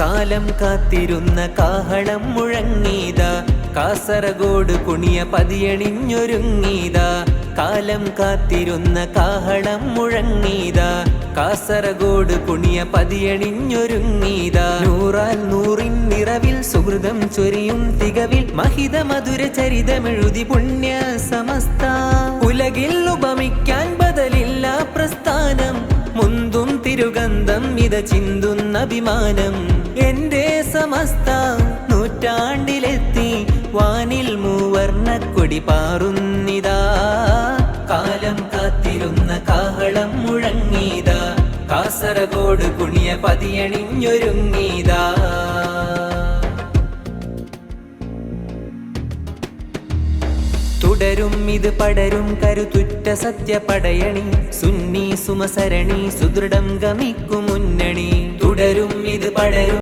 കാലം കാത്തിരുന്ന കാഹളം മുഴങ്ങീതാ, കാസർഗോഡ് കുണിയ പതിയണിഞ്ഞൊരുങ്ങീതാ. കാലം കാത്തിരുന്ന കാഹളം മുഴങ്ങീതാ, കാസർഗോഡ് കുണിയ പതിയണിഞ്ഞൊരുങ്ങീതാ. നൂറാൽ നൂറിൻ നിറവിൽ സുഹൃതം ചൊരിയും തികവിൽ മഹിത മധുര ചരിതമെഴുതി പുണ്യ സമസ്ത. ഉലകിൽ ഉപമിക്കാൻ ബദലില്ല പ്രസ്ഥാനം, മുന്തും തിരുഗന്ധം ഇത ചിന്തുന്ന അഭിമാനം. എന്റെ സമസ്ത നൂറ്റാണ്ടിലെത്തി, വാനിൽ മൂവർണ്ണക്കൊടി പാറുന്നിതാ. കാലം കാത്തിരുന്ന കാഹളം മുഴങ്ങീതാ, കാസർഗോഡ് കുണിയ പതിയണിഞ്ഞൊരുങ്ങീതാ. തുടരും ഇത് പടരും കരുത്തുറ്റ സത്യപടയണി, സുന്നി സുമസരണി സുദൃഢം ഗമിക്കും മുന്നണി. തുടരും ഇത് പടരും